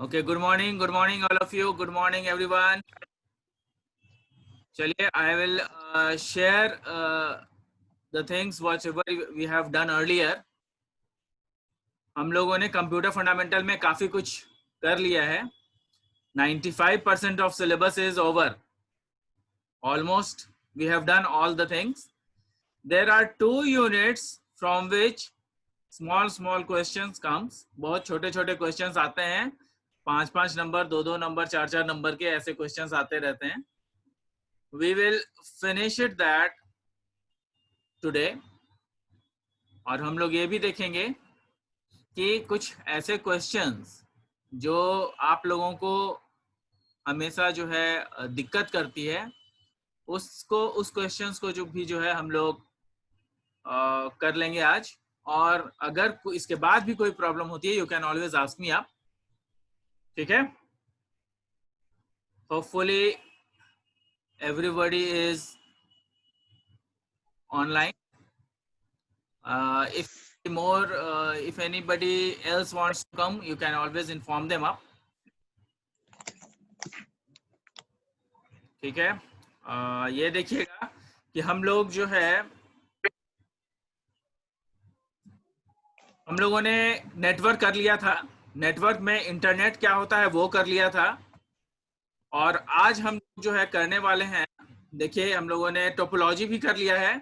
Okay, good morning all of you. Good morning everyone. चलिए, I will share the things whatever we have done earlier. हम लोगों ने computer fundamental में काफी कुछ कर लिया है. 95% of syllabus is over. Almost we have done all the things. There are 2 units from which small questions comes. बहुत छोटे छोटे questions आते हैं. 5-5 नंबर, 2-2 नंबर, 4-4 नंबर के ऐसे questions आते रहते हैं. We will finish it that today. और हम लोग ये भी देखेंगे कि कुछ ऐसे questions जो आप लोगों को हमेशा जो है दिक्कत करती है, उस questions को जो है हम लोग कर लेंगे आज. और अगर इसके बाद भी कोई प्रॉब्लम होती है, you can always ask me up. ठीक है? Hopefully everybody is online. If anybody else wants to come, you can always inform them up. ठीक है? ये देखिएगा कि हम लोग जो है, हम लोगों ने नेटवर्क कर लिया था. नेटवर्क में इंटरनेट क्या होता है वो कर लिया था. और आज हम जो है करने वाले हैं, देखिए हम लोगों ने टोपोलॉजी भी कर लिया है.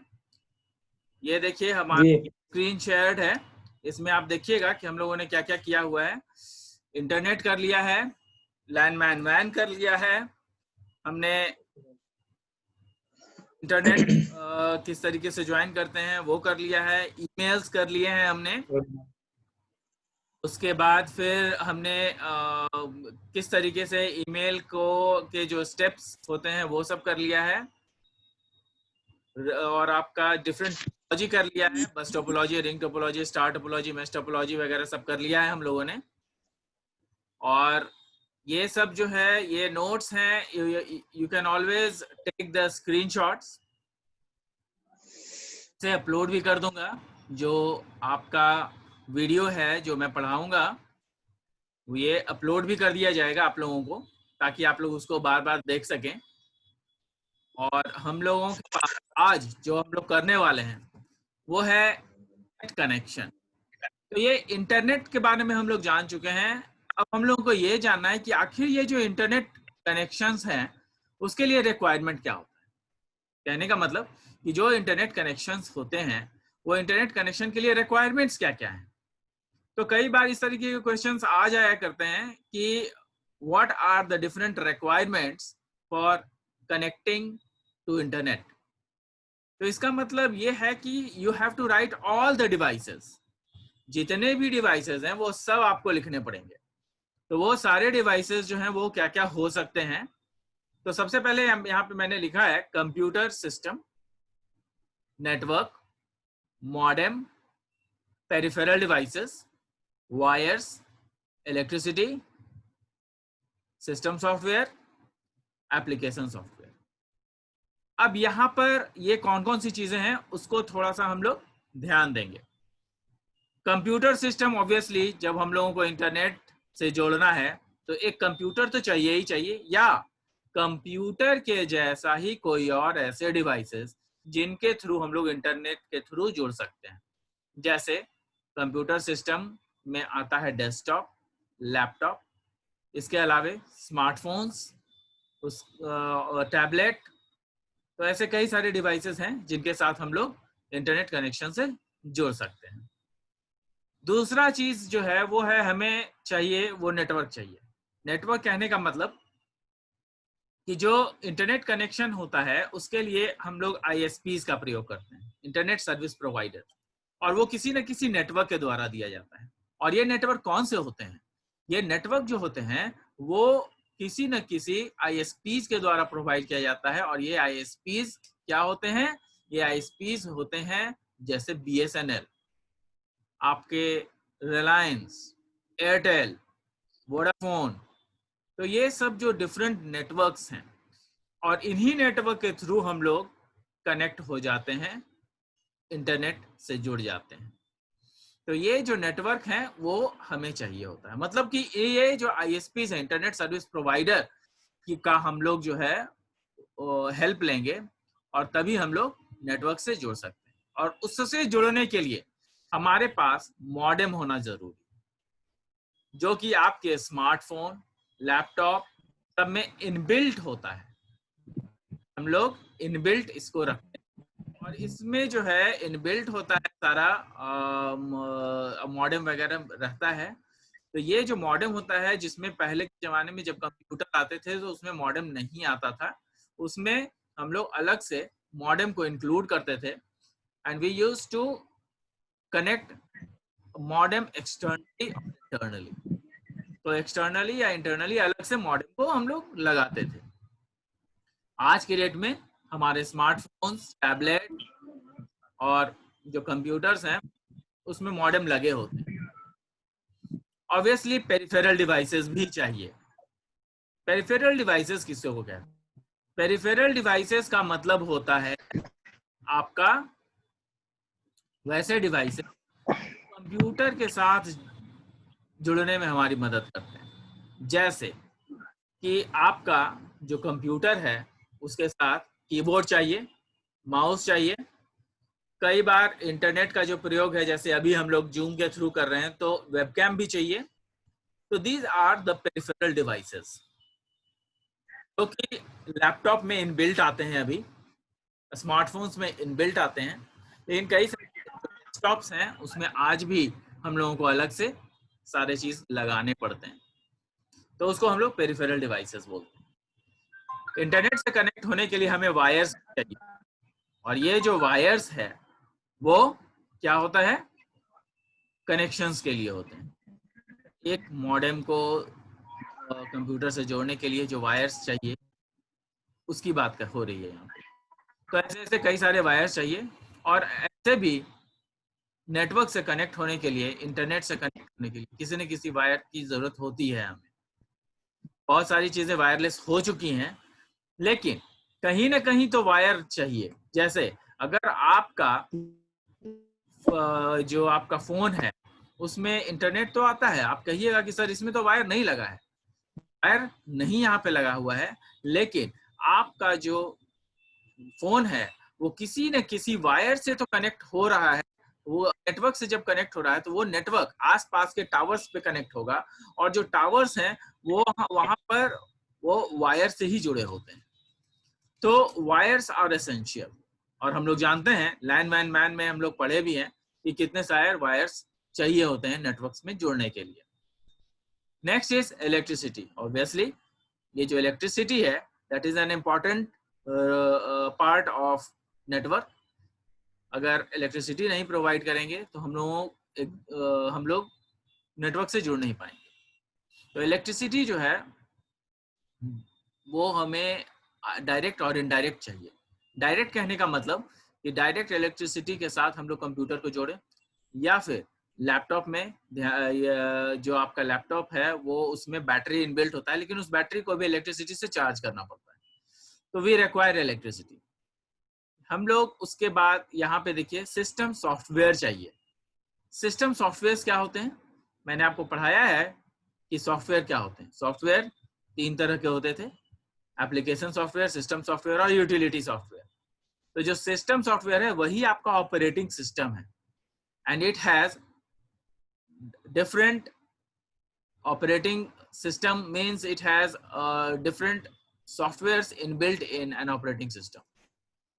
ये देखिए हमारी स्क्रीन शेयर्ड है. इसमें आप देखिएगा कि हम लोगों ने क्या क्या किया हुआ है. इंटरनेट कर लिया है, लैंडमैन वैन कर लिया है, हमने इंटरनेट किस तरीके से ज्वाइन करते हैं वो कर लिया है, ईमेल्स कर लिए हैं हमने. उसके बाद फिर हमने किस तरीके से ईमेल को के जो स्टेप्स होते हैं वो सब कर लिया है. और आपका डिफरेंट टोपोलॉजी कर लिया है, बस topology, ring topology, star topology, mesh topology वगैरह सब कर लिया है हम लोगों ने. और ये सब जो है ये नोट्स हैं. You can always take the screenshots. से अपलोड भी कर दूंगा. जो आपका वीडियो है जो मैं पढ़ाऊंगा ये अपलोड भी कर दिया जाएगा आप लोगों को, ताकि आप लोग उसको बार बार देख सकें. और हम लोगों के पास आज जो हम लोग करने वाले हैं वो है कनेक्शन. तो ये इंटरनेट के बारे में हम लोग जान चुके हैं. अब हम लोगों को ये जानना है कि आखिर ये जो इंटरनेट कनेक्शंस हैं उसके लिए रिक्वायरमेंट क्या होता है. कहने का मतलब कि जो इंटरनेट कनेक्शंस होते हैं वो इंटरनेट कनेक्शन के लिए रिक्वायरमेंट्स क्या क्या हैं. तो कई बार इस तरीके के क्वेश्चंस आ जाया करते हैं कि what are the different requirements for connecting to internet. तो इसका मतलब ये है कि you have to write all the devices. जितने भी डिवाइसेस हैं वो सब आपको लिखने पड़ेंगे. तो वो सारे डिवाइसेस जो हैं वो क्या क्या हो सकते हैं. तो सबसे पहले यहाँ पे मैंने लिखा है computer system, network, modem, peripheral devices, wires, electricity, system software, application software. अब यहाँ पर ये कौन कौन सी चीजें हैं उसको थोड़ा सा हम लोग ध्यान देंगे. कंप्यूटर सिस्टम, ऑब्वियसली जब हम लोगों को इंटरनेट से जोड़ना है तो एक कंप्यूटर तो चाहिए ही चाहिए, या कंप्यूटर के जैसा ही कोई और ऐसे डिवाइसेस जिनके थ्रू हम लोग इंटरनेट के थ्रू जुड़ सकते हैं. जैसे कंप्यूटर सिस्टम में आता है डेस्कटॉप, लैपटॉप, इसके अलावा स्मार्टफोन्स, टैबलेट. तो ऐसे कई सारे डिवाइसेस हैं जिनके साथ हम लोग इंटरनेट कनेक्शन से जुड़ सकते हैं. दूसरा चीज जो है वो है हमें चाहिए वो नेटवर्क चाहिए. नेटवर्क कहने का मतलब कि जो इंटरनेट कनेक्शन होता है उसके लिए हम लोग ISPs का प्रयोग करते हैं, इंटरनेट सर्विस प्रोवाइडर. और वो किसी न किसी नेटवर्क के द्वारा दिया जाता है. और ये नेटवर्क कौन से होते हैं? ये नेटवर्क जो होते हैं वो किसी न किसी ISPs के द्वारा प्रोवाइड किया जाता है. और ये ISPs क्या होते हैं? ये ISPs होते हैं जैसे BSNL, आपके रिलायंस, एयरटेल, वोडाफोन. तो ये सब जो डिफरेंट नेटवर्क्स हैं और इन्हीं नेटवर्क के थ्रू हम लोग कनेक्ट हो जाते हैं, इंटरनेट से जुड़ जाते हैं. तो ये जो नेटवर्क है वो हमें चाहिए होता है। मतलब कि ये जो ISPs है, इंटरनेट सर्विस प्रोवाइडर की का हम लोग जो है हेल्प लेंगे और तभी हम लोग नेटवर्क से जुड़ सकते हैं। और उससे जुड़ने के लिए हमारे पास मॉडेम होना जरूरी, जो कि आपके स्मार्टफोन, लैपटॉप सब में इनबिल्ट होता है। हम लोग इनबिल्ट इसको रखते हैं और इसमें जो है इनबिल्ट होता है सारा मॉडेम वगैरह रहता है। तो ये जो मॉडेम होता है, जिसमें पहले के जमाने में जब कंप्यूटर आते थे तो उसमें मॉडेम नहीं आता था, उसमें हम लोग अलग से मॉडेम को इंक्लूड करते थे and we use to connect modem externally और इंटरनली। तो एक्सटर्नली या इंटरनली अलग से मॉडेम को हम लोग लगाते थे। आज के डेट में हमारे स्मार्टफोन्स, टैबलेट और जो कंप्यूटर्स हैं उसमें मॉडेम लगे होते हैं। ऑब्वियसली पेरिफेरल डिवाइसेस भी चाहिए। पेरिफेरल डिवाइसेस किसको कहते हैं? पेरिफेरल डिवाइसेस का मतलब होता है आपका वैसे डिवाइसेस कंप्यूटर के साथ जुड़ने में हमारी मदद करते हैं। जैसे कि आपका जो कंप्यूटर है उसके साथ कीबोर्ड चाहिए, माउस चाहिए, कई बार इंटरनेट का जो प्रयोग है, जैसे अभी हम लोग जूम के थ्रू कर रहे हैं, तो वेबकैम भी चाहिए। तो these are the peripheral devices, जो कि लैपटॉप में इनबिल्ट आते हैं, अभी स्मार्टफोन्स में इनबिल्ट आते हैं, लेकिन कई सारे डेस्कटॉप्स हैं उसमें आज भी हम लोगों को अलग से सारे चीज लगाने पड़ते हैं। तो उसको हम लोग पेरिफेरल डिवाइसेस बोलते हैं। इंटरनेट से कनेक्ट होने के लिए हमें वायर्स चाहिए, और ये जो वायर्स है वो क्या होता है? कनेक्शंस के लिए होते हैं। एक मॉडेम को कंप्यूटर से जोड़ने के लिए जो वायर्स चाहिए उसकी बात हो रही है यहाँ पे। तो ऐसे ऐसे कई सारे वायर्स चाहिए, और ऐसे भी नेटवर्क से कनेक्ट होने के लिए, इंटरनेट से कनेक्ट होने के लिए किसी न किसी वायर की जरूरत होती है हमें। बहुत सारी चीजें वायरलेस हो चुकी हैं, लेकिन कहीं ना कहीं तो वायर चाहिए। जैसे अगर आपका जो आपका फोन है उसमें इंटरनेट तो आता है, आप कहिएगा कि सर इसमें तो वायर नहीं लगा है। वायर नहीं यहाँ पे लगा हुआ है, लेकिन आपका जो फोन है वो किसी न किसी वायर से तो कनेक्ट हो रहा है। वो नेटवर्क से जब कनेक्ट हो रहा है तो वो नेटवर्क आसपास के टावर्स पे कनेक्ट होगा, और जो टावर्स हैं वो वहां पर वो वायर से ही जुड़े होते हैं। तो वायर्स आर एसेंशियल, और हम लोग जानते हैं लैंड में हम लोग पढ़े भी हैं कि कितने सारे वायर्स चाहिए होते हैं नेटवर्क्स में जुड़ने के लिए। Next is electricity. ऑब्वियसली ये जो इलेक्ट्रिसिटी है that is an important part of network. अगर इलेक्ट्रिसिटी नहीं प्रोवाइड करेंगे तो हम लोग नेटवर्क से जुड़ नहीं पाएंगे। तो इलेक्ट्रिसिटी जो है वो हमें डायरेक्ट और इनडायरेक्ट चाहिए। डायरेक्ट कहने का मतलब कि डायरेक्ट इलेक्ट्रिसिटी के साथ हम लोग कंप्यूटर को जोड़ें, या फिर लैपटॉप में जो आपका लैपटॉप है वो उसमें बैटरी इनबिल्ट होता है, लेकिन उस बैटरी को भी इलेक्ट्रिसिटी से चार्ज करना पड़ता है। तो वी रिक्वायर इलेक्ट्रिसिटी। हम लोग उसके बाद यहाँ पे देखिए सिस्टम सॉफ्टवेयर चाहिए। सिस्टम सॉफ्टवेयर क्या होते हैं? मैंने आपको पढ़ाया है कि सॉफ्टवेयर क्या होते हैं। सॉफ्टवेयर 3 तरह के होते थे, एप्लीकेशन सॉफ्टवेयर, सिस्टम सॉफ्टवेयर और यूटिलिटी सॉफ्टवेयर। तो जो सिस्टम सॉफ्टवेयर है वही आपका ऑपरेटिंग सिस्टम है, and it has different operating system, means it has different softwares inbuilt in an operating system.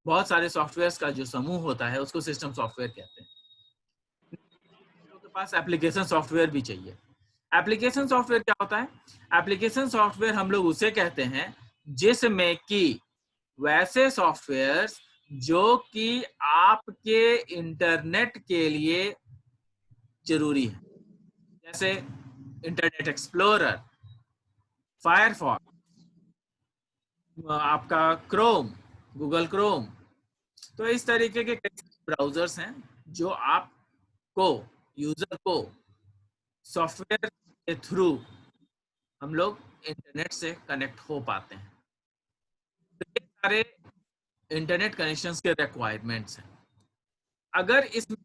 बहुत सारे सॉफ्टवेयर्स का जो समूह होता है उसको सिस्टम सॉफ्टवेयर कहते हैं। लोगों के पास एप्लीकेशन सॉफ्टवेयर भी चाहिए। एप्लीकेशन सॉफ्टवेयर क्या होता है? एप्लीकेशन सॉफ्टवेयर हम लोग उसे कहते हैं जिसमें कि वैसे सॉफ्टवेयर्स जो कि आपके इंटरनेट के लिए जरूरी है, जैसे इंटरनेट एक्सप्लोरर, फायरफॉक्स, आपका क्रोम, गूगल क्रोम। तो इस तरीके के कई ब्राउजर्स हैं जो आपको, यूजर को सॉफ्टवेयर के थ्रू हम लोग इंटरनेट से कनेक्ट हो पाते हैं। तो ये सारे इंटरनेट कनेक्शंस के रिक्वायरमेंट्स हैं। अगर इसमें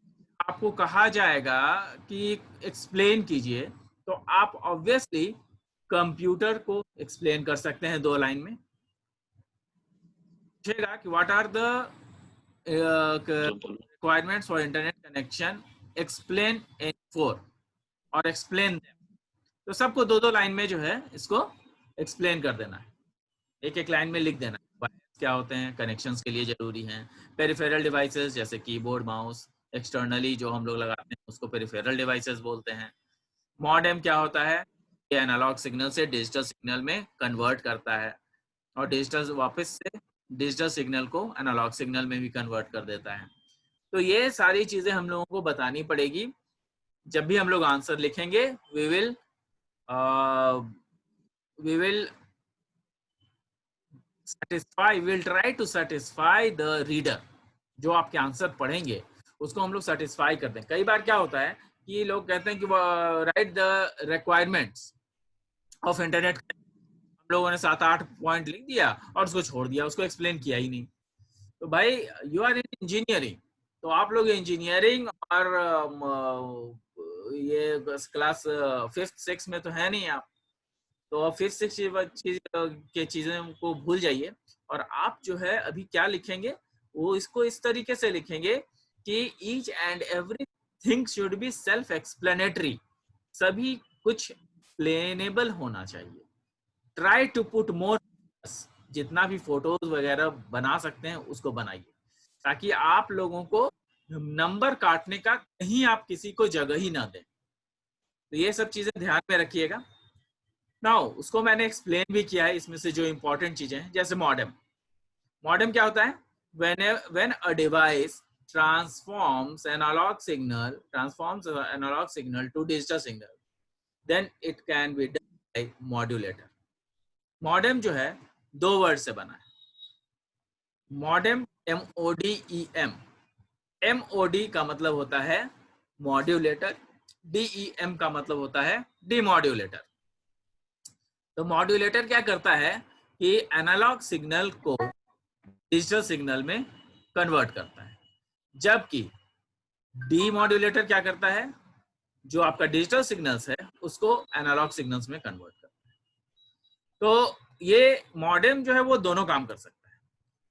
आपको कहा जाएगा कि एक्सप्लेन कीजिए, तो आप ऑब्वियसली कंप्यूटर को एक्सप्लेन कर सकते हैं 2 लाइन में। पूछेगा कि what are the requirements for internet connection, explain in 4 और एक्सप्लेन। तो सबको 2-2 लाइन में जो है इसको एक्सप्लेन कर देना है, एक एक लाइन में लिख देना है क्या होते हैं, कनेक्शंस के लिए जरूरी हैं। पेरिफेरल डिवाइसेस जैसे कीबोर्ड, माउस, एक्सटर्नली जो हम लोग लगाते हैं उसको पेरिफेरल डिवाइसेस बोलते हैं। मॉडेम क्या होता है, ये एनालॉग सिग्नल से डिजिटल सिग्नल में कन्वर्ट करता है और डिजिटल वापस से डिजिटल सिग्नल को एनालॉग सिग्नल में भी कन्वर्ट कर देता है। तो ये सारी चीजें हम लोगों को बतानी पड़ेगी जब भी हम लोग आंसर लिखेंगे। We will satisfy, we'll try to satisfy the reader। जो आपके आंसर पढ़ेंगे उसको हम लोग सेटिस्फाई करते हैं। कई बार क्या होता है कि लोग कहते हैं कि right the requirements of internet, हम लोगों ने 7-8 पॉइंट लिख दिया और उसको छोड़ दिया, उसको एक्सप्लेन किया ही नहीं। तो भाई यू आर इन इंजीनियरिंग, तो आप लोग इंजीनियरिंग और ये क्लास 5th-6th में तो है नहीं आप, तो 5th-6th के चीजें को भूल जाइए और आप जो है अभी क्या लिखेंगे वो इसको इस तरीके से लिखेंगे कि each and everything should be self explanatory, सभी कुछ एक्सप्लेनेबल होना चाहिए। ट्राई टू पुट मोर, जितना भी फोटोज वगैरह बना सकते हैं उसको बनाइए ताकि आप लोगों को नंबर काटने का कहीं आप किसी को जगह ही ना दें। तो ये सब चीजें ध्यान में रखिएगा। नाउ उसको मैंने एक्सप्लेन भी किया है, इसमें से जो इंपॉर्टेंट चीजें हैं, जैसे मॉडेम। मॉडेम क्या होता है, when a device transforms analog signal to digital signal, then it can be done by modulator। Modem जो है 2 वर्ड से बना है। मॉडेम MODEM, MOD का मतलब होता है मॉड्यूलेटर, DEM का मतलब होता है डिमॉड्यूलेटर। तो मॉड्यूलेटर क्या करता है कि एनालॉग सिग्नल को डिजिटल सिग्नल में कन्वर्ट करता है, जबकि डीमॉड्यूलेटर क्या करता है, जो आपका डिजिटल सिग्नल्स है उसको एनालॉग सिग्नल्स में कन्वर्ट करता है। तो ये मॉडेम जो है वो दोनों काम कर सकता है,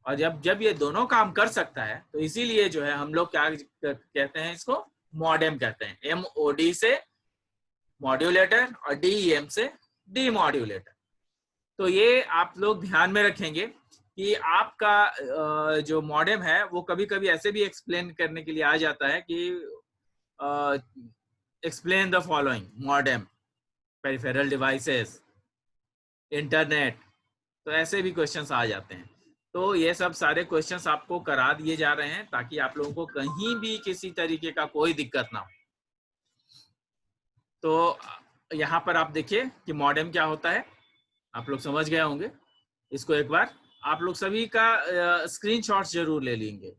और जब ये दोनों काम कर सकता है तो इसीलिए जो है हम लोग क्या कहते हैं, इसको मॉडेम कहते हैं। MOD से मॉड्यूलेटर और DEM से डीमॉड्यूलेटर। तो ये आप लोग ध्यान में रखेंगे कि आपका जो मॉडेम है वो कभी कभी ऐसे भी एक्सप्लेन करने के लिए आ जाता है कि explain the following modem, peripheral devices, internet, तो ऐसे भी क्वेश्चंस आ जाते हैं। तो ये सब सारे क्वेश्चंस आपको करा दिए जा रहे हैं ताकि आप लोगों को कहीं भी किसी तरीके का कोई दिक्कत ना हो। तो यहाँ पर आप देखिए कि मॉडेम क्या होता है, आप लोग समझ गए होंगे। इसको एक बार आप लोग सभी का स्क्रीनशॉट्स जरूर ले लेंगे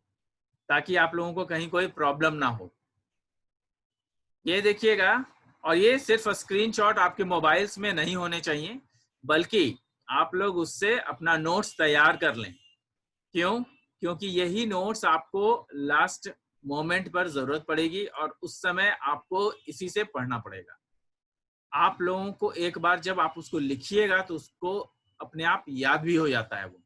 ताकि आप लोगों को कहीं कोई प्रॉब्लम ना हो। ये देखिएगा, और ये सिर्फ स्क्रीनशॉट आपके मोबाइल्स में नहीं होने चाहिए, बल्कि आप लोग उससे अपना नोट्स तैयार कर लें। क्यों? क्योंकि यही नोट्स आपको लास्ट मोमेंट पर जरूरत पड़ेगी और उस समय आपको इसी से पढ़ना पड़ेगा। आप लोगों को एक बार जब आप उसको लिखिएगा तो उसको अपने आप याद भी हो जाता है वो,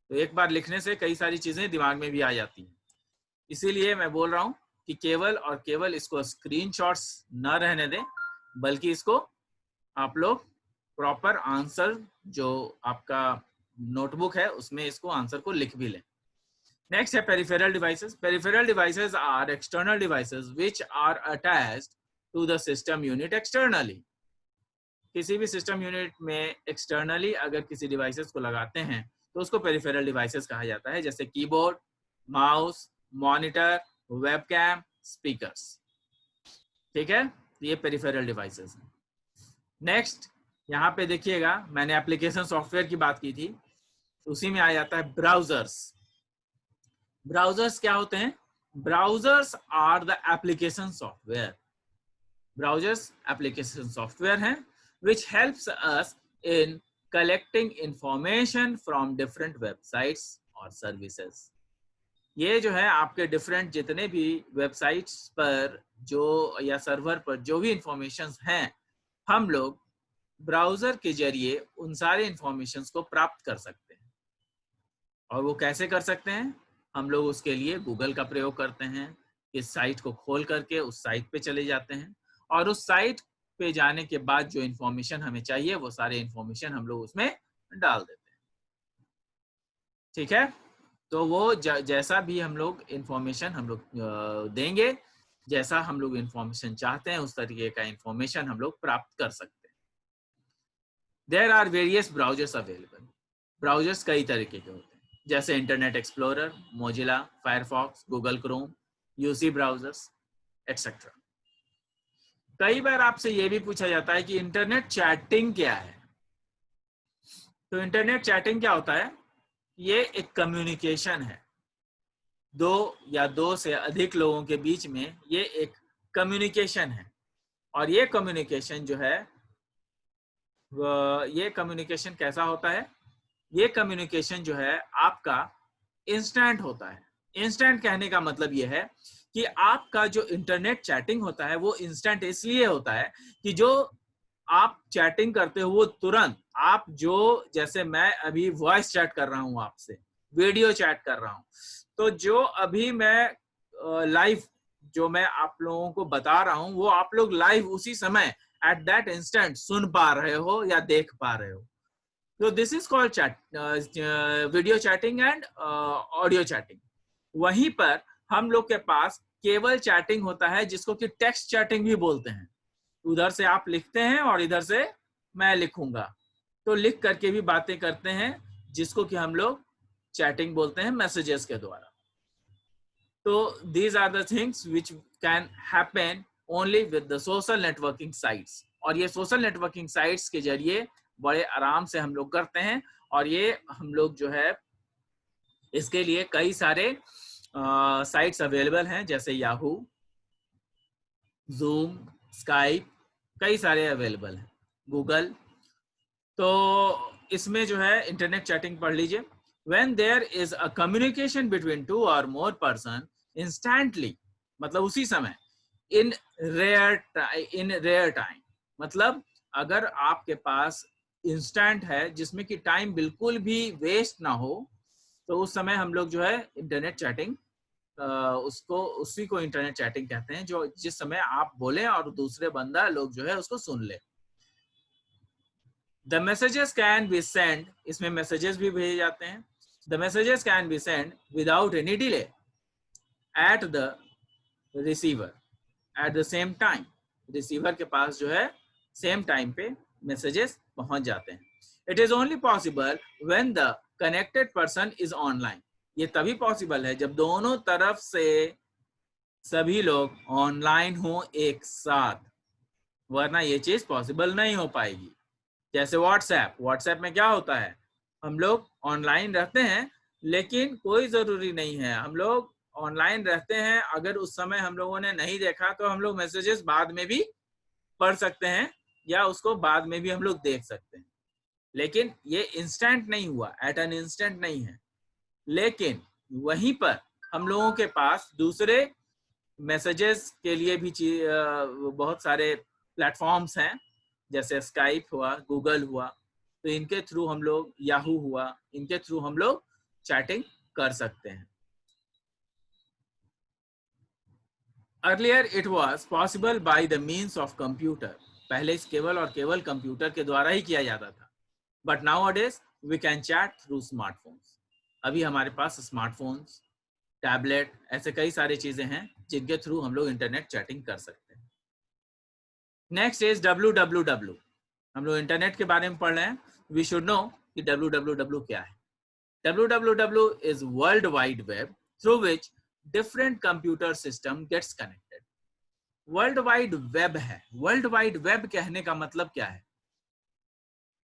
तो एक बार लिखने से कई सारी चीजें दिमाग में भी आ जाती हैं। इसीलिए मैं बोल रहा हूं कि केवल और केवल इसको स्क्रीनशॉट्स न रहने दें, बल्कि इसको आप लोग प्रॉपर आंसर जो आपका नोटबुक है उसमें इसको आंसर को लिख भी लें। नेक्स्ट है peripheral devices. Peripheral devices are external devices which are attached to the system unit externally. किसी भी सिस्टम यूनिट में एक्सटर्नली अगर किसी डिवाइसेस को लगाते हैं तो उसको पेरिफेरल डिवाइसेस कहा जाता है, जैसे keyboard, mouse, monitor, webcam, speakers. ठीक है, ये पेरिफेरल डिवाइसेस हैं। नेक्स्ट यहाँ पे देखिएगा, मैंने एप्लीकेशन सॉफ्टवेयर की बात की थी, उसी में आ जाता है ब्राउजर्स। ब्राउजर्स क्या होते हैं? Browsers are the application software. Browsers application software हैं which helps us in collecting information from different websites or services। ये जो है आपके डिफरेंट जितने भी वेबसाइट्स पर जो या सर्वर पर जो भी इंफॉर्मेशन हैं, हम लोग ब्राउजर के जरिए उन सारे इंफॉर्मेशन को प्राप्त कर सकते हैं। और वो कैसे कर सकते हैं? हम लोग उसके लिए गूगल का प्रयोग करते हैं। इस साइट को खोल करके उस साइट पे चले जाते हैं और उस साइट पे जाने के बाद जो इंफॉर्मेशन हमें चाहिए वो सारे इंफॉर्मेशन हम लोग उसमें डाल देते हैं। ठीक है, तो वो जैसा भी हम लोग इंफॉर्मेशन हम लोग देंगे, जैसा हम लोग इंफॉर्मेशन चाहते हैं उस तरीके का इंफॉर्मेशन हम लोग प्राप्त कर सकते हैं। There are various browsers available. Browsers कई तरीके के होते हैं, जैसे internet explorer, Mozilla, Firefox, Google Chrome, UC browsers etcetera. कई बार आपसे ये भी पूछा जाता है कि इंटरनेट चैटिंग क्या है। तो इंटरनेट चैटिंग क्या होता है? ये एक कम्युनिकेशन है, दो या दो से अधिक लोगों के बीच में ये एक कम्युनिकेशन है। और ये कम्युनिकेशन जो है ये कम्युनिकेशन कैसा होता है? ये कम्युनिकेशन जो है आपका इंस्टेंट होता है। इंस्टेंट कहने का मतलब ये है कि आपका जो इंटरनेट चैटिंग होता है वो इंस्टेंट इसलिए होता है कि जो आप चैटिंग करते हो वो तुरंत आप जो, जैसे मैं अभी वॉइस चैट कर रहा हूं आपसे, वीडियो चैट कर रहा हूं, तो जो अभी मैं लाइव जो मैं आप लोगों को बता रहा हूं वो आप लोग लाइव उसी समय एट दैट इंस्टेंट सुन पा रहे हो या देख पा रहे हो। तो this is called chat, video chatting and audio chatting. वहीं पर हम लोग के पास केवल चैटिंग होता है जिसको कि टेक्स्ट चैटिंग भी बोलते हैं। उधर से आप लिखते हैं और इधर से मैं लिखूंगा, तो लिख करके भी बातें करते हैं जिसको कि हम लोग चैटिंग बोलते हैं मैसेजेस के द्वारा। तो these are the things which can happen only with the social networking sites। और ये सोशल नेटवर्किंग साइट्स के जरिए बड़े आराम से हम लोग करते हैं। और ये हम लोग जो है इसके लिए कई सारे साइट्स अवेलेबल हैं, जैसे याहू, जूम, स्काइप, कई सारे अवेलेबल हैं, गूगल। तो इसमें जो है इंटरनेट चैटिंग पढ़ लीजिए। When there is a communication between two or more person instantly, मतलब उसी समय, in rare time, मतलब अगर आपके पास इंस्टेंट है जिसमें कि टाइम बिल्कुल भी वेस्ट ना हो, तो उस समय हम लोग जो है इंटरनेट चैटिंग उसको उसी को इंटरनेट चैटिंग कहते हैं, जो जिस समय आप बोले और दूसरे बंदा लोग जो है उसको सुन ले। The messages can be sent, इसमें मैसेजेस भी भेजे जाते हैं। The messages can be sent without any delay at the receiver at the same time। Receiver के पास जो है सेम टाइम पे मैसेजेस पहुंच जाते हैं। It is only possible when the connected person is online। ये तभी पॉसिबल है जब दोनों तरफ से सभी लोग ऑनलाइन हो एक साथ, वरना ये चीज पॉसिबल नहीं हो पाएगी। जैसे व्हाट्सएप में क्या होता है, हम लोग ऑनलाइन रहते हैं लेकिन कोई जरूरी नहीं है, हम लोग ऑनलाइन रहते हैं, अगर उस समय हम लोगों ने नहीं देखा तो हम लोग मैसेजेस बाद में भी पढ़ सकते हैं या उसको बाद में भी हम लोग देख सकते हैं। लेकिन ये इंस्टेंट नहीं हुआ, एट एन इंस्टेंट नहीं है। लेकिन वहीं पर हम लोगों के पास दूसरे मैसेजेस के लिए भी बहुत सारे प्लेटफॉर्म्स हैं, जैसे स्काइप हुआ, गूगल हुआ, तो इनके थ्रू हम लोग, याहू हुआ, इनके थ्रू हम लोग चैटिंग कर सकते हैं। Earlier it was possible by the means of computer. पहले इस केवल और केवल कंप्यूटर के द्वारा ही किया जाता था। But nowadays we can chat through smartphones. अभी हमारे पास स्मार्टफोन्स, टैबलेट, ऐसे कई सारी चीजें हैं जिनके थ्रू हम लोग इंटरनेट चैटिंग कर सकते हैं। Next is www। हम लोग इंटरनेट के बारे में पढ़ रहे हैं, वी शुड नो कि www क्या है। www is world wide web through which different computer system gets connected। World wide web है। वर्ल्ड वाइड वेब कहने का मतलब क्या है?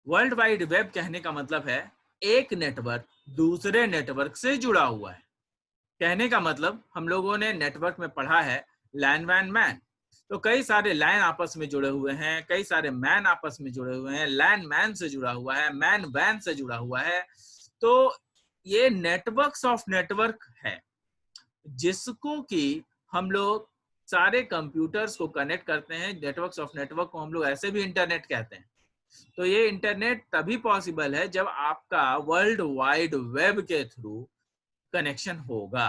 वर्ल्ड वाइड वेब कहने का मतलब है एक नेटवर्क दूसरे नेटवर्क से जुड़ा हुआ है। कहने का मतलब हम लोगों ने नेटवर्क में पढ़ा है लैन वैन मैन, तो कई सारे लैन आपस में जुड़े हुए हैं, कई सारे मैन आपस में जुड़े हुए हैं, लैन मैन से जुड़ा हुआ है, मैन वैन से जुड़ा हुआ है। तो ये नेटवर्क्स ऑफ नेटवर्क है। जिसको कि हम लोग सारे कंप्यूटर्स को कनेक्ट करते हैं। नेटवर्क्स ऑफ नेटवर्क को हम लोग ऐसे भी इंटरनेट कहते हैं। तो ये इंटरनेट तभी पॉसिबल है जब आपका वर्ल्ड वाइड वेब के थ्रू कनेक्शन होगा,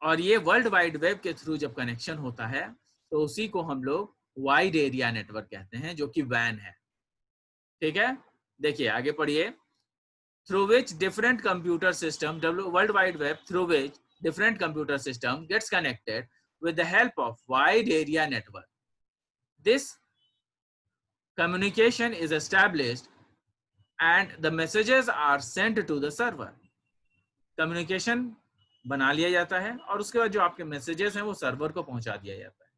और ये वर्ल्ड वाइड वेब के थ्रू जब कनेक्शन होता है तो उसी को हम लोग वाइड एरिया नेटवर्क कहते हैं, जो कि वैन है। ठीक है, देखिए आगे पढ़िए। through which different computer system, world wide web, through which different computer system gets connected with the help of wide area network. This communication is established and the messages are sent to the server. Communication बना लिया जाता है और उसके बाद जो आपके messages हैं वो सर्वर को पहुंचा दिया जाता है,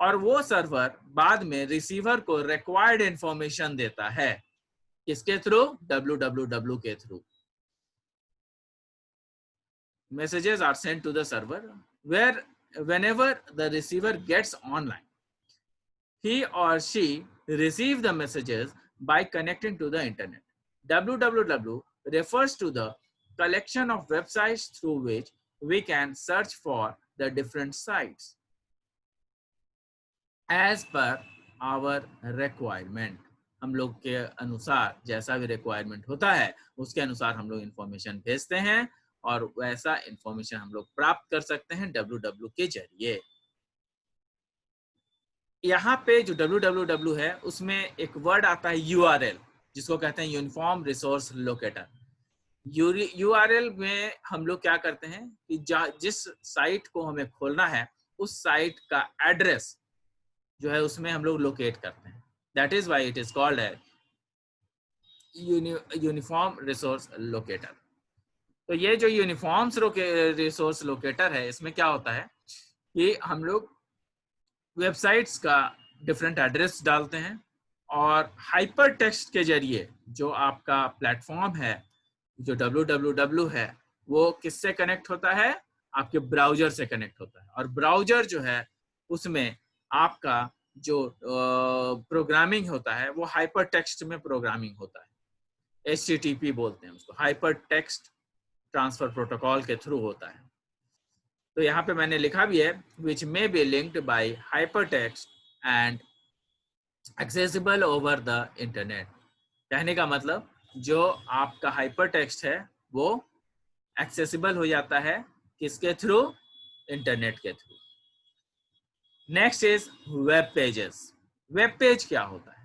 और वो सर्वर बाद में रिसीवर को रिक्वायर्ड इंफॉर्मेशन देता है। किसके थ्रू? www के through. Messages are sent to the server where whenever the receiver gets online, he or she receive the messages by connecting to the internet. www refers to the collection of websites through which we can search for the different sites as per our requirement. हम लोग के अनुसार जैसा भी requirement होता है उसके अनुसार हम लोग इंफॉर्मेशन भेजते हैं, और वैसा इंफॉर्मेशन हम लोग प्राप्त कर सकते हैं www के जरिए। यहाँ पे जो www है उसमें एक वर्ड आता है URL, जिसको कहते हैं यूनिफॉर्म रिसोर्स लोकेटर। URL में हम लोग क्या करते हैं कि जिस साइट को हमें खोलना है उस साइट का एड्रेस जो है उसमें हम लोग लोकेट करते हैं। That is why it is called है यूनिफॉर्म रिसोर्स लोकेटर। तो ये जो यूनिफॉर्म रिसोर्स लोकेटर है, इसमें क्या होता है कि हम लोग वेबसाइट्स का डिफरेंट एड्रेस डालते हैं, और हाइपर टेक्स्ट के जरिए जो आपका प्लेटफॉर्म है, जो www है, वो किससे कनेक्ट होता है? आपके ब्राउजर से कनेक्ट होता है। और ब्राउजर जो है उसमें आपका जो प्रोग्रामिंग होता है वो हाइपर टेक्स्ट में प्रोग्रामिंग होता है। HTTP बोलते हैं उसको, हाइपर टेक्स्ट ट्रांसफर प्रोटोकॉल के थ्रू होता है। तो यहाँ पे मैंने लिखा भी है which may be linked by hypertext and accessible over the internet। कहने का मतलब जो आपका हाइपर टेक्स्ट है वो एक्सेसिबल हो जाता है किसके थ्रू? इंटरनेट के through. Next is web pages. Web page क्या होता है?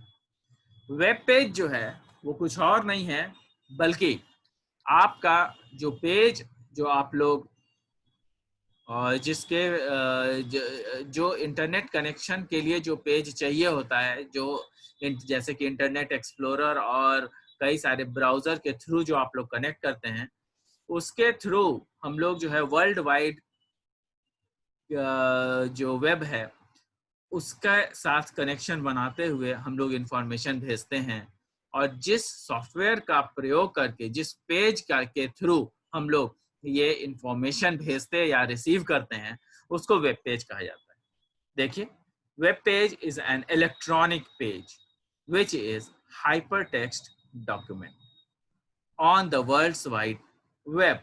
वेब पेज जो है वो कुछ और नहीं है बल्कि आपका जो पेज, जो आप लोग जिसके जो इंटरनेट कनेक्शन के लिए जो पेज चाहिए होता है, जो जैसे कि इंटरनेट एक्सप्लोरर और कई सारे ब्राउजर के थ्रू जो आप लोग कनेक्ट करते हैं, उसके थ्रू हम लोग जो है वर्ल्ड वाइड जो वेब है उसका साथ कनेक्शन बनाते हुए हम लोग इंफॉर्मेशन भेजते हैं। और जिस सॉफ्टवेयर का प्रयोग करके, जिस पेज का के थ्रू हम लोग ये इंफॉर्मेशन भेजते या रिसीव करते हैं, उसको वेब पेज कहा जाता है। देखिए, web page is an electronic page which is hypertext document on the world's wide web.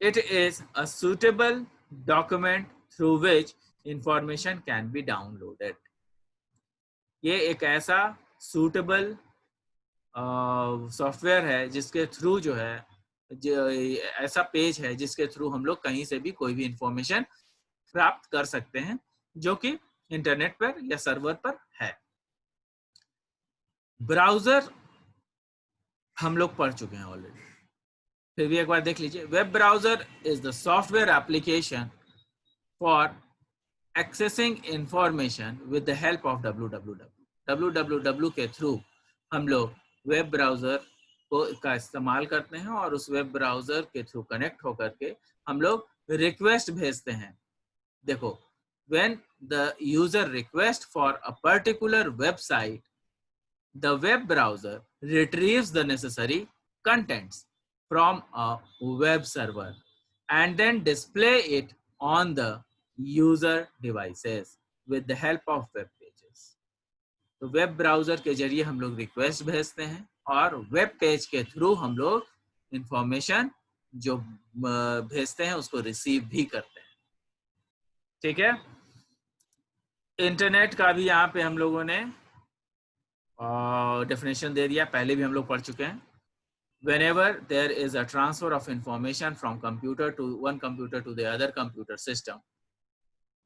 It is a suitable document through which information can be downloaded. ये एक ऐसा suitable सॉफ्टवेयर है जिसके थ्रू जो है ऐसा पेज है जिसके थ्रू हम लोग कहीं से भी कोई भी इंफॉर्मेशन प्राप्त कर सकते हैं जो कि इंटरनेट पर या सर्वर पर है। ब्राउजर हम लोग पढ़ चुके हैं ऑलरेडी, फिर भी एक बार देख लीजिए। Web browser is the software application for accessing information with the help of www के थ्रू हम लोग वेब ब्राउजर का इस्तेमाल करते हैं और उस वेब ब्राउजर के थ्रू कनेक्ट होकर के हम लोग रिक्वेस्ट भेजते हैं। देखो, when the user request for a particular website, the web browser retrieves the necessary contents from a web server and then display it on the user devices with the help of web pages। तो web browser के जरिए हम लोग request भेजते हैं और web page के through हम लोग इंफॉर्मेशन जो भेजते हैं उसको रिसीव भी करते हैं। ठीक है, इंटरनेट का भी यहाँ पे हम लोगों ने डेफिनेशन दे दिया, पहले भी हम लोग पढ़ चुके हैं। Whenever there is a transfer of information from computer to one computer to the other computer system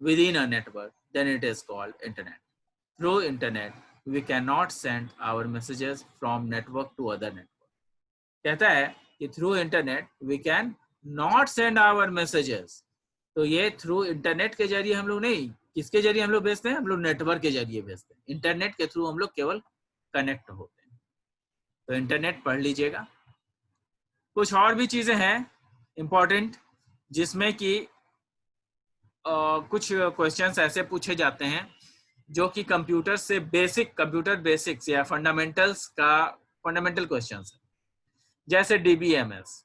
within a network, then it is called internet. Through internet, we cannot send our messages from network to other network. कहता है कि through internet we can not send our messages. तो ये through internet के जरिए हम लोग नहीं, किसके जरिए हम लोग भेजते हैं? हम लोग नेटवर्क के जरिए भेजते हैं। इंटरनेट के थ्रू हम लोग केवल कनेक्ट होते हैं। तो इंटरनेट पढ़ लीजिएगा। कुछ और भी चीजें हैं इंपॉर्टेंट, जिसमें कि कुछ क्वेश्चंस ऐसे पूछे जाते हैं जो कि कंप्यूटर से बेसिक, कंप्यूटर बेसिक्स या फंडामेंटल्स का फंडामेंटल क्वेश्चंस है, जैसे डीबीएमएस।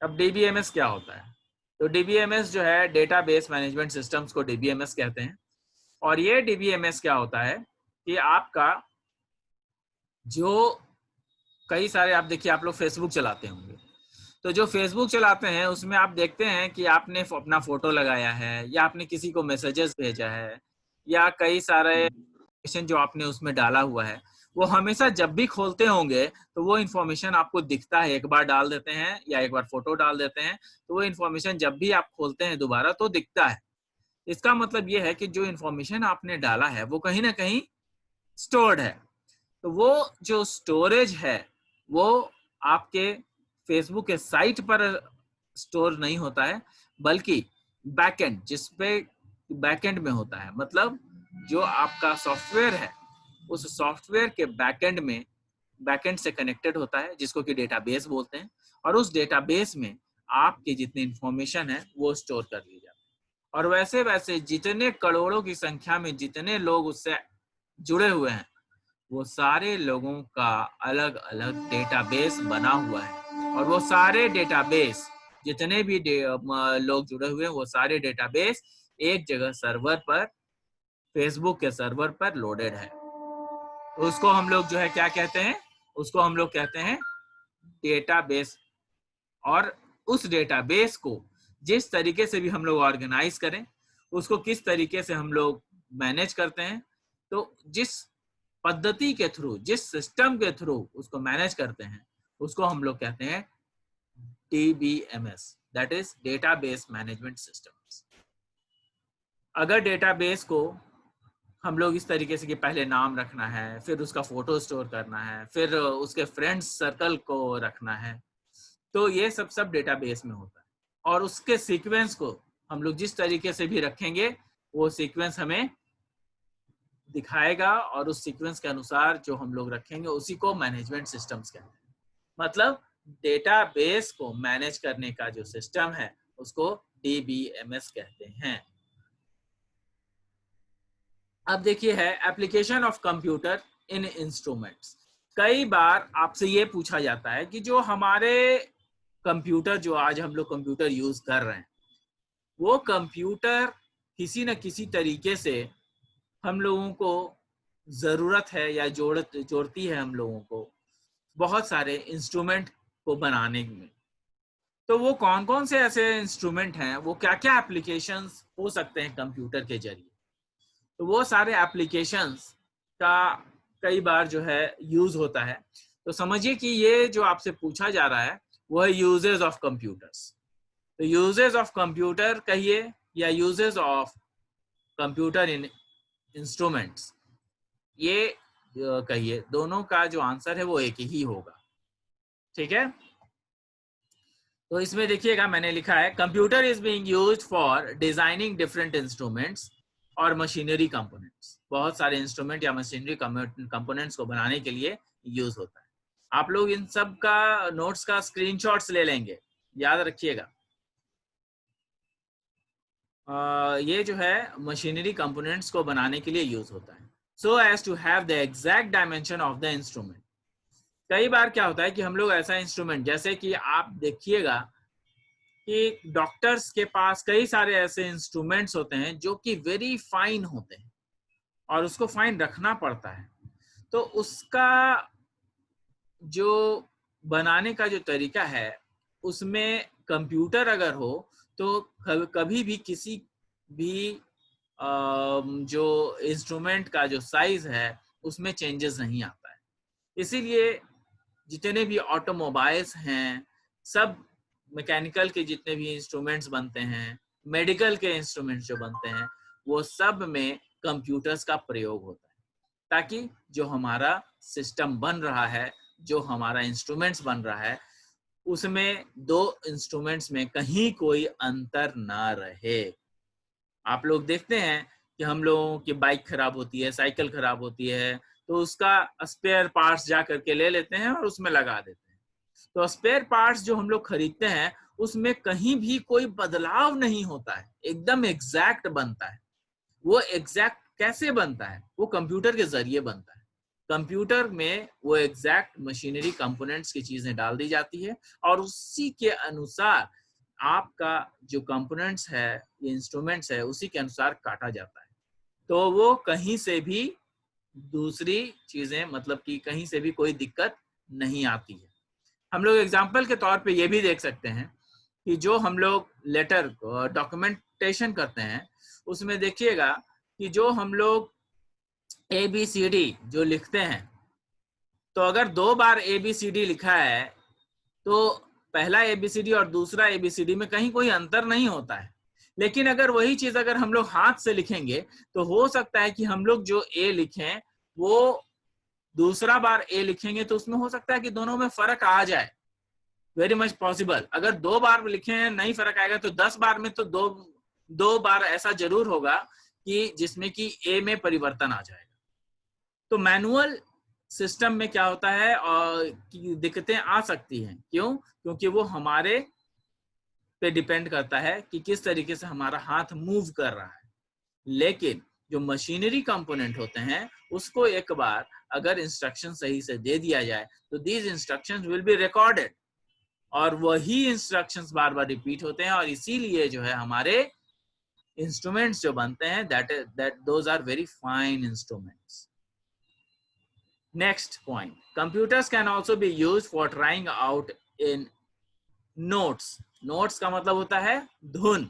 अब डीबीएमएस क्या होता है? तो डीबीएमएस जो है, डेटाबेस मैनेजमेंट सिस्टम्स को डीबीएमएस कहते हैं। और ये डीबीएमएस क्या होता है कि आपका जो कई सारे, आप देखिए, आप लोग फेसबुक चलाते होंगे, तो जो फेसबुक चलाते हैं उसमें आप देखते हैं कि आपने अपना फोटो लगाया है या आपने किसी को मैसेजेस भेजा है या कई सारे जो आपने उसमें डाला हुआ है, वो हमेशा जब भी खोलते होंगे तो वो इन्फॉर्मेशन आपको दिखता है। एक बार डाल देते हैं या एक बार फोटो डाल देते हैं तो वो इन्फॉर्मेशन जब भी आप खोलते हैं दोबारा तो दिखता है। इसका मतलब ये है कि जो इन्फॉर्मेशन आपने डाला है वो कहीं ना कहीं स्टोर्ड है। तो वो जो स्टोरेज है वो आपके फेसबुक के साइट पर स्टोर नहीं होता है, बल्कि बैकएंड, जिसपे बैकएंड में होता है। मतलब जो आपका सॉफ्टवेयर है उस सॉफ्टवेयर के बैकएंड में, बैकएंड से कनेक्टेड होता है, जिसको कि डेटाबेस बोलते हैं। और उस डेटाबेस में आपकी जितनी इंफॉर्मेशन है वो स्टोर कर ली जाती है। और वैसे वैसे जितने करोड़ों की संख्या में जितने लोग उससे जुड़े हुए हैं, वो सारे लोगों का अलग अलग डेटाबेस बना हुआ है। और वो सारे डेटाबेस, जितने भी लोग जुड़े हुए हैं, वो सारे डेटाबेस एक जगह सर्वर पर, फेसबुक के सर्वर पर लोडेड है। उसको हम लोग जो है क्या कहते हैं? उसको हम लोग कहते हैं डेटाबेस। और उस डेटाबेस को जिस तरीके से भी हम लोग ऑर्गेनाइज करें, उसको किस तरीके से हम लोग मैनेज करते हैं, तो जिस पद्धति के थ्रू, जिस सिस्टम के थ्रू उसको मैनेज करते हैं, उसको हम लोग कहते हैं DBMS, that is database management systems. अगर डेटाबेस को हम लोग इस तरीके से कि पहले नाम रखना है, फिर उसका फोटो स्टोर करना है, फिर उसके फ्रेंड्स सर्कल को रखना है, तो ये सब डेटाबेस में होता है। और उसके सीक्वेंस को हम लोग जिस तरीके से भी रखेंगे वो सीक्वेंस हमें दिखाएगा, और उस सीक्वेंस के अनुसार जो हम लोग रखेंगे उसी को मैनेजमेंट सिस्टम्स कहते हैं। मतलब डेटाबेस को मैनेज करने का जो सिस्टम है उसको DBMS कहते हैं। अब देखिए है application of computer in instruments. कई बार आपसे ये पूछा जाता है कि जो हमारे कंप्यूटर, जो आज हम लोग कंप्यूटर यूज कर रहे हैं, वो कंप्यूटर किसी न किसी तरीके से हम लोगों को जरूरत है या जोड़ती है हम लोगों को बहुत सारे इंस्ट्रूमेंट को बनाने में। तो वो कौन कौन से ऐसे इंस्ट्रूमेंट हैं, वो क्या क्या एप्लीकेशंस हो सकते हैं कंप्यूटर के जरिए, तो वो सारे एप्लीकेशंस का कई बार जो है यूज होता है। तो समझिए कि ये जो आपसे पूछा जा रहा है वो है यूजेस ऑफ कंप्यूटर्स। तो यूजेस ऑफ कंप्यूटर कहिए या uses of computer in instruments, ये कहिए, दोनों का जो आंसर है वो एक ही होगा। ठीक है, तो इसमें देखिएगा मैंने लिखा है computer is being used for designing different instruments और मशीनरी कंपोनेंट्स। बहुत सारे इंस्ट्रूमेंट या मशीनरी कंपोनेंट्स को बनाने के लिए यूज होता है। आप लोग इन सब का नोट्स का स्क्रीनशॉट्स ले लेंगे, याद रखिएगा। ये जो है मशीनरी कंपोनेंट्स को बनाने के लिए यूज होता है, so as to have the exact dimension of the instrument. कई बार क्या होता है कि हम लोग ऐसा इंस्ट्रूमेंट, जैसे कि आप देखिएगा कि डॉक्टर्स के पास कई सारे ऐसे इंस्ट्रूमेंट्स होते हैं जो कि वेरी फाइन होते हैं और उसको फाइन रखना पड़ता है। तो उसका जो बनाने का जो तरीका है उसमें कंप्यूटर अगर हो तो कभी भी किसी भी जो इंस्ट्रूमेंट का जो साइज है उसमें चेंजेस नहीं आता है। इसीलिए जितने भी ऑटोमोबाइल्स हैं, सब मैकेनिकल के जितने भी इंस्ट्रूमेंट्स बनते हैं, मेडिकल के इंस्ट्रूमेंट्स जो बनते हैं, वो सब में कंप्यूटर्स का प्रयोग होता है, ताकि जो हमारा सिस्टम बन रहा है, जो हमारा इंस्ट्रूमेंट्स बन रहा है, उसमें दो इंस्ट्रूमेंट्स में कहीं कोई अंतर ना रहे। आप लोग देखते हैं कि हम लोगों की बाइक खराब होती है, साइकिल खराब होती है, तो उसका स्पेयर पार्ट्स जा करके ले लेते हैं और उसमें लगा देते हैं। तो स्पेयर पार्ट्स जो हम लोग खरीदते हैं उसमें कहीं भी कोई बदलाव नहीं होता है, एकदम एग्जैक्ट बनता है। वो एग्जैक्ट कैसे बनता है? वो कंप्यूटर के जरिए बनता है। कंप्यूटर में वो एग्जैक्ट मशीनरी कंपोनेंट्स की चीजें डाल दी जाती है और उसी के अनुसार आपका जो कंपोनेंट्स है, ये इंस्ट्रूमेंट्स है, उसी के अनुसार काटा जाता है। तो वो कहीं से भी दूसरी चीजें, मतलब कि कहीं से भी कोई दिक्कत नहीं आती है। हम लोग एग्जाम्पल के तौर पे ये भी देख सकते हैं कि जो हम लोग लेटर डॉक्यूमेंटेशन करते हैं, उसमें देखिएगा कि जो हम लोग ABCD जो लिखते हैं, तो अगर 2 बार ABCD लिखा है तो पहला ABCD और दूसरा ABCD में कहीं कोई अंतर नहीं होता है। लेकिन अगर वही चीज अगर हम लोग हाथ से लिखेंगे तो हो सकता है कि हम लोग जो A लिखें वो दूसरा बार A लिखेंगे तो उसमें हो सकता है कि दोनों में फर्क आ जाए। Very much possible. अगर 2 बार लिखे हैं नहीं फर्क आएगा तो 10 बार में तो दो बार ऐसा जरूर होगा कि जिसमें कि A में परिवर्तन आ जाएगा। तो मैनुअल सिस्टम में क्या होता है और दिक्कतें आ सकती हैं। क्यों? क्योंकि वो हमारे पे डिपेंड करता है कि किस तरीके से हमारा हाथ मूव कर रहा है। लेकिन जो मशीनरी कंपोनेंट होते हैं उसको एक बार अगर इंस्ट्रक्शन सही से दे दिया जाए तो these instructions will be recorded और वही इंस्ट्रक्शंस बार बार रिपीट होते हैं और इसीलिए जो है हमारे इंस्ट्रूमेंट्स जो बनते हैं that those are very fine instruments. Next point, computers can also be used for trying out in notes. Notes का मतलब होता है धुन।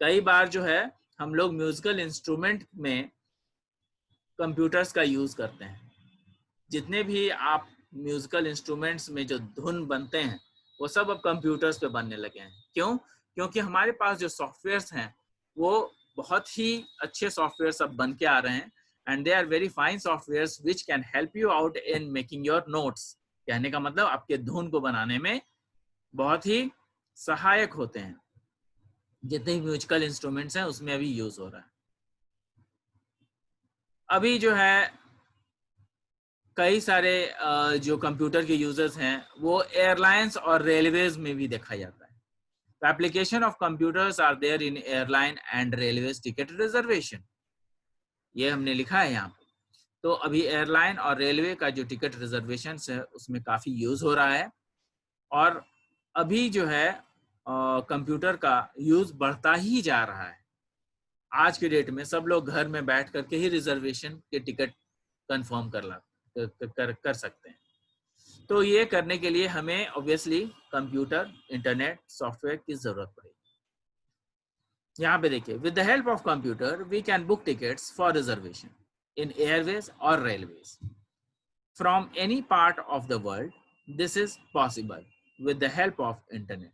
कई बार जो है हम लोग म्यूजिकल इंस्ट्रूमेंट में कंप्यूटर्स का यूज करते हैं। जितने भी आप म्यूजिकल इंस्ट्रूमेंट्स में जो धुन बनते हैं वो सब अब कंप्यूटर्स पे बनने लगे हैं। क्यों? क्योंकि हमारे पास जो सॉफ्टवेयर्स हैं वो बहुत ही अच्छे सॉफ्टवेयर अब बन के आ रहे हैं and they are very fine softwares which can help you out in making your notes. कहने का मतलब आपके धुन को बनाने में बहुत ही सहायक होते हैं। जितने भी म्यूजिकल इंस्ट्रूमेंट्स हैं उसमें अभी यूज हो रहा है। अभी जो है कई सारे जो कंप्यूटर के यूजर्स हैं वो एयरलाइंस और रेलवेज में भी देखा जाता है। The application of computers are there in airline and railways ticket reservation. ये हमने लिखा है यहाँ पे। तो अभी एयरलाइन और रेलवे का जो टिकट रिजर्वेशन है उसमें काफी यूज हो रहा है और अभी जो है कंप्यूटर का यूज बढ़ता ही जा रहा है। आज के डेट में सब लोग घर में बैठ करके ही रिजर्वेशन के टिकट कंफर्म कर सकते हैं। तो ये करने के लिए हमें ऑब्वियसली कंप्यूटर, इंटरनेट, सॉफ्टवेयर की जरूरत पड़ेगी। यहाँ पे देखिए, with the help of computer we can book tickets for reservation in airways or railways from any part of the world. This is possible with the help of internet.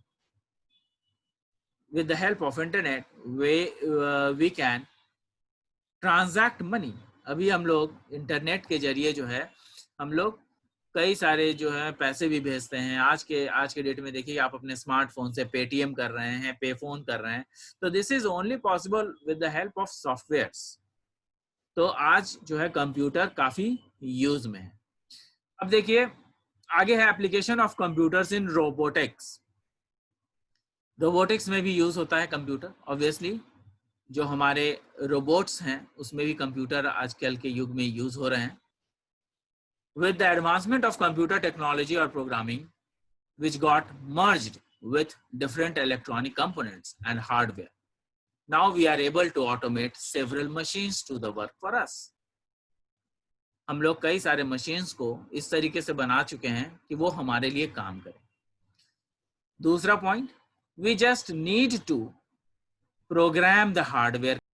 With the help of internet we can transact money. अभी हम लोग internet के जरिए जो है हम लोग कई सारे जो है पैसे भी भेजते हैं। आज के डेट में देखिए आप अपने स्मार्टफोन से पेटीएम कर रहे हैं, पे फोन कर रहे हैं। तो this is only possible with the help of softwares. तो आज जो है कंप्यूटर काफी यूज में है। अब देखिए आगे है application of computers in robotics. Robotics में भी यूज होता है कंप्यूटर। ऑब्वियसली जो हमारे रोबोट्स हैं उसमें भी कंप्यूटर आजकल के युग में यूज हो रहे हैं। With the advancement of computer technology और programming which got merged with different electronic components and hardware, now we are able to automate several machines to the work for us. हम लोग कई सारे मशीन्स को इस तरीके से बना चुके हैं कि वो हमारे लिए काम करें। दूसरा point, we just need to program the hardware